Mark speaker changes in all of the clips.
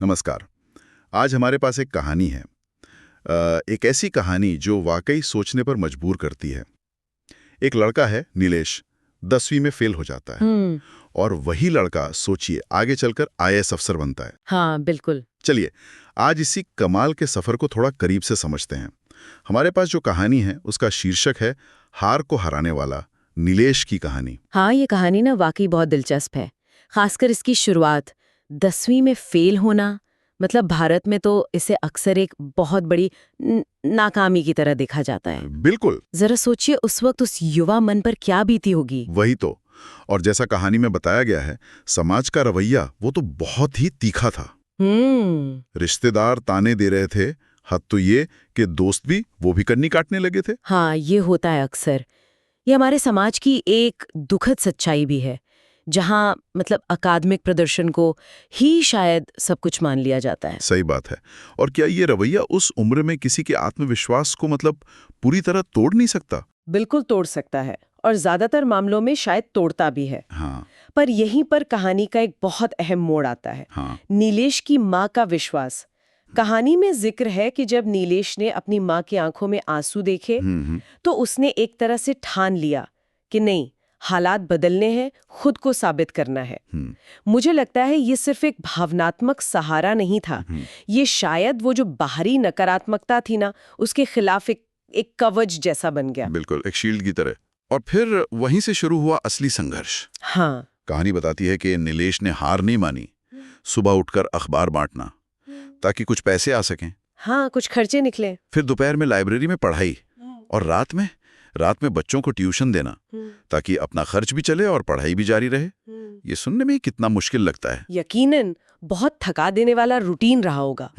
Speaker 1: नमस्कार। आज हमारे पास एक कहानी है। एक ऐसी कहानी जो वाकई सोचने पर मजबूर करती है। एक लड़का है नीलेश, 10वीं में फेल हो जाता है। और वही लड़का, सोचिए, आगे चलकर आईएएस अफसर बनता है।
Speaker 2: हाँ, बिल्कुल।
Speaker 1: चलिए आज इसी कमाल के सफर को थोड़ा करीब से समझते हैं। हमारे पास जो कहानी है उसका शीर्षक है हार को हराने वाला, नीलेश की कहानी।
Speaker 2: हाँ, ये कहानी ना वाकई बहुत दिलचस्प है। खासकर इसकी शुरुआत 10वीं में फेल होना, मतलब भारत में तो इसे अक्सर एक बहुत बड़ी नाकामी की तरह देखा जाता है।
Speaker 1: बिल्कुल।
Speaker 2: जरा सोचिए उस वक्त उस युवा मन पर क्या बीती होगी।
Speaker 1: वही तो। और जैसा कहानी में बताया गया है, समाज का रवैया वो तो बहुत ही तीखा था। रिश्तेदार ताने दे रहे थे, हद तो ये कि दोस्त भी वो भी कन्नी काटने लगे थे।
Speaker 2: हाँ, ये होता है अक्सर। ये हमारे समाज की एक दुखद सच्चाई भी है, जहाँ मतलब अकादमिक प्रदर्शन को ही शायद सब कुछ मान लिया जाता है।
Speaker 1: सही बात है। और क्या ये रवैया उस उम्र में किसी के आत्मविश्वास को मतलब पूरी तरह तोड़ नहीं सकता?
Speaker 2: बिल्कुल तोड़ सकता है, और ज्यादातर मामलों में शायद तोड़ता भी है।
Speaker 1: हाँ।
Speaker 2: पर यहीं पर कहानी का एक बहुत अहम मोड़ आता है।
Speaker 1: हाँ।
Speaker 2: नीलेश की माँ का विश्वास। कहानी में जिक्र है कि जब नीलेश ने अपनी माँ की आंखों में आंसू देखे, तो उसने एक तरह से ठान लिया कि नहीं, हालात बदलने हैं, खुद को साबित करना है। मुझे लगता है ये सिर्फ एक भावनात्मक सहारा नहीं था, ये शायद वो जो बाहरी नकारात्मकता थी ना, उसके खिलाफ एक कवच जैसा बन गया।
Speaker 1: बिल्कुल, एक शील्ड की तरह। और फिर वहीं से शुरू हुआ असली संघर्ष।
Speaker 2: हाँ।
Speaker 1: कहानी बताती है कि नीलेश ने हार नहीं मानी। सुबह उठकर अखबार बांटना ताकि कुछ पैसे आ सकें।
Speaker 2: हाँ, कुछ खर्चे निकले।
Speaker 1: फिर दोपहर में लाइब्रेरी में पढ़ाई, और रात में बच्चों को ट्यूशन देना, ताकि अपना खर्च भी चले और पढ़ाई भी जारी रहे। ये सुनने में कितना मुश्किल लगता है।
Speaker 2: यकीनन बहुत थका देने वाला रूटीन रहा होगा।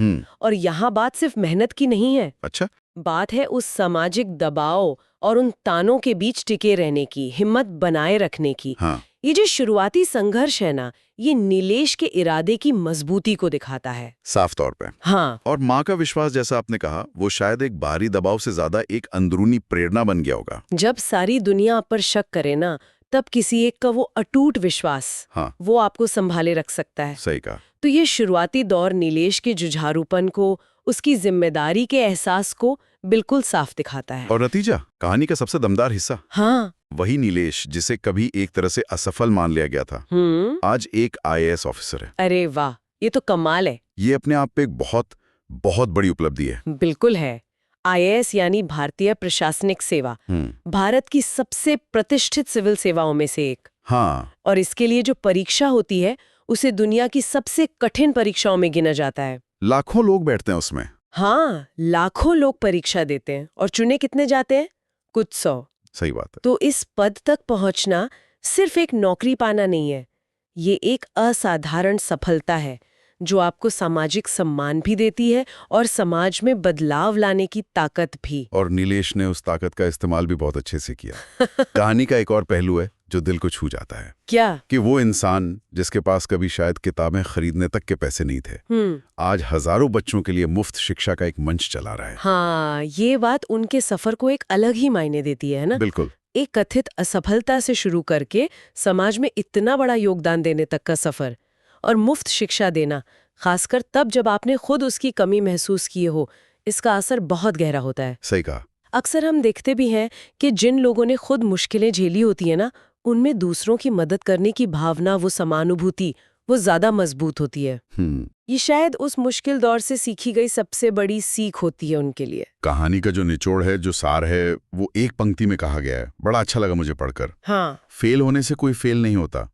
Speaker 2: और यहाँ बात सिर्फ मेहनत की नहीं है।
Speaker 1: अच्छा।
Speaker 2: बात है उस सामाजिक दबाव और उन तानों के बीच टिके रहने की, हिम्मत बनाए रखने की।
Speaker 1: हाँ।
Speaker 2: ये जो शुरुआती संघर्ष है ना, ये नीलेश के इरादे की मजबूती को दिखाता है,
Speaker 1: साफ तौर पे।
Speaker 2: हाँ।
Speaker 1: और माँ का विश्वास, जैसा आपने कहा, वो शायद एक बाहरी दबाव से ज्यादा एक अंदरूनी प्रेरणा बन गया होगा।
Speaker 2: जब सारी दुनिया आप पर शक करे ना, तब किसी एक का वो अटूट विश्वास,
Speaker 1: हाँ,
Speaker 2: वो आपको संभाले रख सकता है।
Speaker 1: सही कहा।
Speaker 2: तो ये शुरुआती दौर नीलेश के जुझारूपन को, उसकी जिम्मेदारी के एहसास को बिल्कुल साफ दिखाता है।
Speaker 1: और नतीजा, कहानी का सबसे दमदार हिस्सा,
Speaker 2: हाँ।
Speaker 1: वही नीलेश जिसे कभी एक तरह से असफल मान लिया गया था, आज एक आईएएस ऑफिसर है।
Speaker 2: अरे वाह, ये तो कमाल है।
Speaker 1: ये अपने आप पे एक बहुत बहुत बड़ी उपलब्धि है।
Speaker 2: बिल्कुल है। आईएएस यानी भारतीय प्रशासनिक सेवा, भारत की सबसे प्रतिष्ठित सिविल सेवाओं में से एक।
Speaker 1: हाँ।
Speaker 2: और इसके लिए जो परीक्षा होती है, उसे दुनिया की सबसे कठिन परीक्षाओं में गिना जाता है।
Speaker 1: लाखों लोग बैठते हैं उसमें।
Speaker 2: हाँ, लाखों लोग परीक्षा देते हैं, और चुने कितने जाते हैं? कुछ 100।
Speaker 1: सही बात है।
Speaker 2: तो इस पद तक पहुंचना सिर्फ एक नौकरी पाना नहीं है, ये एक असाधारण सफलता है जो आपको सामाजिक सम्मान भी देती है और समाज में बदलाव लाने की ताकत भी।
Speaker 1: और नीलेश ने उस ताकत का इस्तेमाल भी बहुत अच्छे से किया। कहानी का एक और पहलू है जो दिल को छू जाता है।
Speaker 2: क्या?
Speaker 1: कि वो इंसान जिसके पास कभी शायद किताबें खरीदने तक के पैसे नहीं थे, आज हजारों बच्चों के लिए मुफ्त शिक्षा का एक मंच चला रहा है।
Speaker 2: हाँ, ये बात उनके सफर को एक अलग ही मायने देती है ना।
Speaker 1: बिल्कुल।
Speaker 2: एक कथित असफलता से शुरू करके समाज में इतना बड़ा योगदान देने तक का सफर, और मुफ्त शिक्षा देना, खासकर तब जब आपने खुद उसकी कमी महसूस की हो, इसका असर बहुत गहरा होता है।
Speaker 1: सही कहा।
Speaker 2: अक्सर हम देखते भी हैं कि जिन लोगों ने खुद मुश्किलें झेली होती है ना, उनमें दूसरों की मदद करने की भावना, वो समानुभूति, वो ज्यादा मजबूत होती है। ये शायद उस मुश्किल दौर से सीखी गई सबसे बड़ी सीख होती है उनके लिए।
Speaker 1: कहानी का जो निचोड़ है, जो सार है, वो एक पंक्ति में कहा गया है। बड़ा अच्छा लगा मुझे पढ़कर।
Speaker 2: हाँ।
Speaker 1: फेल होने से कोई फेल नहीं होता।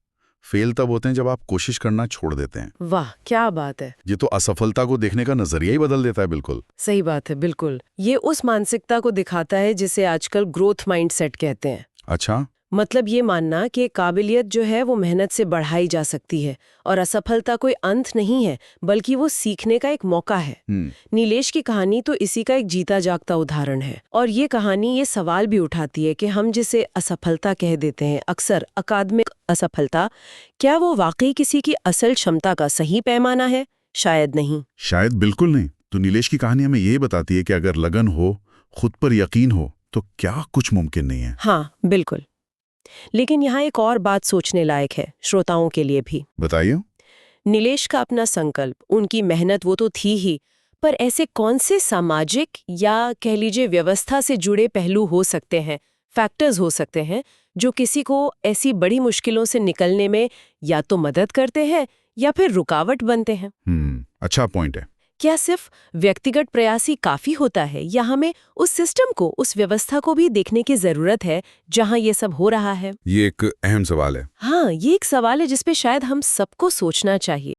Speaker 1: फेल तब होते हैं जब आप कोशिश करना छोड़ देते हैं।
Speaker 2: वाह, क्या बात है।
Speaker 1: ये तो असफलता को देखने का नजरिया ही बदल देता है। बिल्कुल
Speaker 2: सही बात है, बिल्कुल। ये उस मानसिकता को दिखाता है जिसे आजकल ग्रोथ माइंडसेट कहते हैं।
Speaker 1: अच्छा।
Speaker 2: मतलब ये मानना कि काबिलियत जो है वो मेहनत से बढ़ाई जा सकती है, और असफलता कोई अंत नहीं है, बल्कि वो सीखने का एक मौका है। नीलेश की कहानी तो इसी का एक जीता जागता उदाहरण है। और ये कहानी ये सवाल भी उठाती है कि हम जिसे असफलता कह देते हैं, अक्सर अकादमिक असफलता, क्या वो वाकई किसी की असल क्षमता का सही पैमाना है? शायद नहीं।
Speaker 1: शायद बिल्कुल नहीं। तो नीलेश की कहानी हमें यही बताती है कि अगर लगन हो, खुद पर यकीन हो, तो क्या कुछ मुमकिन नहीं है।
Speaker 2: हाँ, बिल्कुल। लेकिन यहाँ एक और बात सोचने लायक है, श्रोताओं के लिए भी।
Speaker 1: बताइए।
Speaker 2: नीलेश का अपना संकल्प, उनकी मेहनत वो तो थी ही, पर ऐसे कौन से सामाजिक या कह लीजिए व्यवस्था से जुड़े पहलू हो सकते हैं, फैक्टर्स हो सकते हैं, जो किसी को ऐसी बड़ी मुश्किलों से निकलने में या तो मदद करते हैं या फिर रुकावट बनते हैं?
Speaker 1: अच्छा पॉइंट है।
Speaker 2: क्या सिर्फ व्यक्तिगत प्रयास ही काफी होता है या हमें उस सिस्टम को, उस व्यवस्था को भी देखने की जरूरत है जहां ये सब हो रहा है?
Speaker 1: ये एक अहम सवाल है।
Speaker 2: हाँ, ये एक सवाल है जिस पे शायद हम सबको सोचना चाहिए।